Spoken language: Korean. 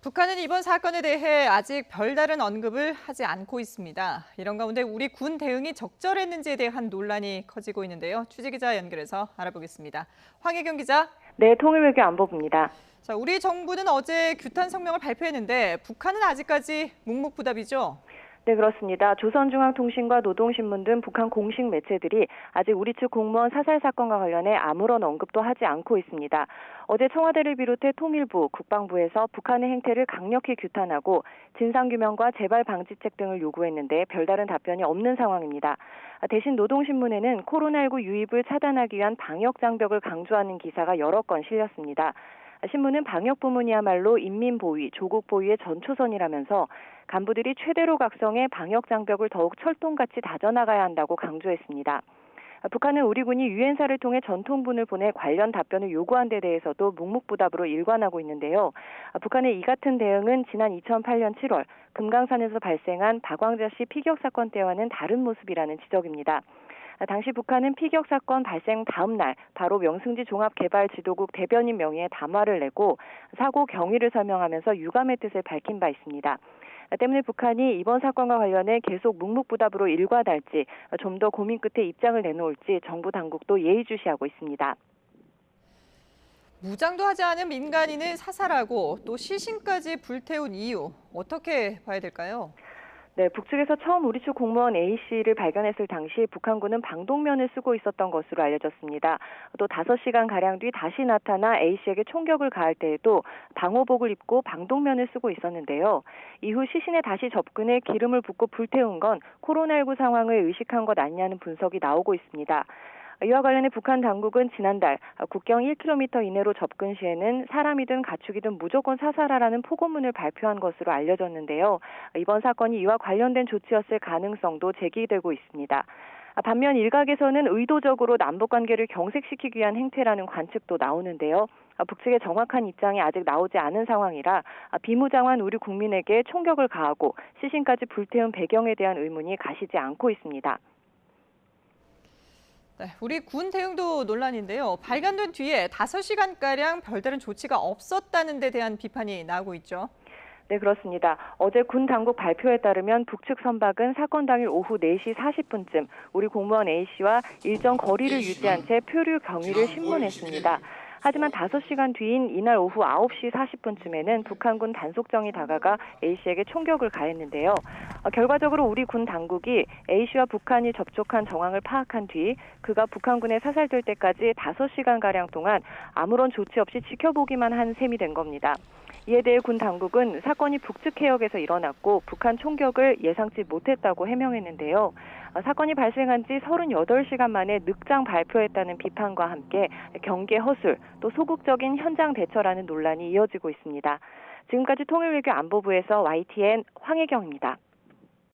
북한은 이번 사건에 대해 아직 별다른 언급을 하지 않고 있습니다. 이런 가운데 우리 군 대응이 적절했는지에 대한 논란이 커지고 있는데요. 취재기자 연결해서 알아보겠습니다. 황혜경 기자. 네, 통일외교 안보부입니다. 자, 우리 정부는 어제 규탄 성명을 발표했는데 북한은 아직까지 묵묵부답이죠? 네, 그렇습니다. 조선중앙통신과 노동신문 등 북한 공식 매체들이 아직 우리 측 공무원 사살 사건과 관련해 아무런 언급도 하지 않고 있습니다. 어제 청와대를 비롯해 통일부, 국방부에서 북한의 행태를 강력히 규탄하고 진상규명과 재발 방지책 등을 요구했는데 별다른 답변이 없는 상황입니다. 대신 노동신문에는 코로나19 유입을 차단하기 위한 방역장벽을 강조하는 기사가 여러 건 실렸습니다. 신문은 방역부문이야말로 인민보위, 조국보위의 전초선이라면서 간부들이 최대로 각성해 방역장벽을 더욱 철통같이 다져나가야 한다고 강조했습니다. 북한은 우리 군이 유엔사를 통해 전통분을 보내 관련 답변을 요구한 데 대해서도 묵묵부답으로 일관하고 있는데요. 북한의 이 같은 대응은 지난 2008년 7월 금강산에서 발생한 박광자 씨 피격 사건 때와는 다른 모습이라는 지적입니다. 당시 북한은 피격 사건 발생 다음 날 바로 명승지 종합개발지도국 대변인 명의의 담화를 내고 사고 경위를 설명하면서 유감의 뜻을 밝힌 바 있습니다. 때문에 북한이 이번 사건과 관련해 계속 묵묵부답으로 일관할지 좀 더 고민 끝에 입장을 내놓을지 정부 당국도 예의주시하고 있습니다. 무장도 하지 않은 민간인을 사살하고 또 시신까지 불태운 이유 어떻게 봐야 될까요? 네, 북측에서 처음 우리 측 공무원 A씨를 발견했을 당시 북한군은 방독면을 쓰고 있었던 것으로 알려졌습니다. 또 5시간가량 뒤 다시 나타나 A씨에게 총격을 가할 때에도 방호복을 입고 방독면을 쓰고 있었는데요. 이후 시신에 다시 접근해 기름을 붓고 불태운 건 코로나19 상황을 의식한 것 아니냐는 분석이 나오고 있습니다. 이와 관련해 북한 당국은 지난달 국경 1km 이내로 접근 시에는 사람이든 가축이든 무조건 사살하라는 포고문을 발표한 것으로 알려졌는데요. 이번 사건이 이와 관련된 조치였을 가능성도 제기되고 있습니다. 반면 일각에서는 의도적으로 남북관계를 경색시키기 위한 행태라는 관측도 나오는데요. 북측의 정확한 입장이 아직 나오지 않은 상황이라 비무장한 우리 국민에게 총격을 가하고 시신까지 불태운 배경에 대한 의문이 가시지 않고 있습니다. 네, 우리 군 대응도 논란인데요. 발견된 뒤에 5시간가량 별다른 조치가 없었다는 데 대한 비판이 나오고 있죠. 네, 그렇습니다. 어제 군 당국 발표에 따르면 북측 선박은 사건 당일 오후 4시 40분쯤 우리 공무원 A씨와 일정 거리를 유지한 채 표류 경위를 신문했습니다. 하지만 5시간 뒤인 이날 오후 9시 40분쯤에는 북한군 단속정이 다가가 A씨에게 총격을 가했는데요. 결과적으로 우리 군 당국이 A씨와 북한이 접촉한 정황을 파악한 뒤 그가 북한군에 사살될 때까지 5시간가량 동안 아무런 조치 없이 지켜보기만 한 셈이 된 겁니다. 이에 대해 군 당국은 사건이 북측 해역에서 일어났고 북한 총격을 예상치 못했다고 해명했는데요. 사건이 발생한 지 38시간 만에 늑장 발표했다는 비판과 함께 경계 허술, 또 소극적인 현장 대처라는 논란이 이어지고 있습니다. 지금까지 통일외교 안보부에서 YTN 황혜경입니다.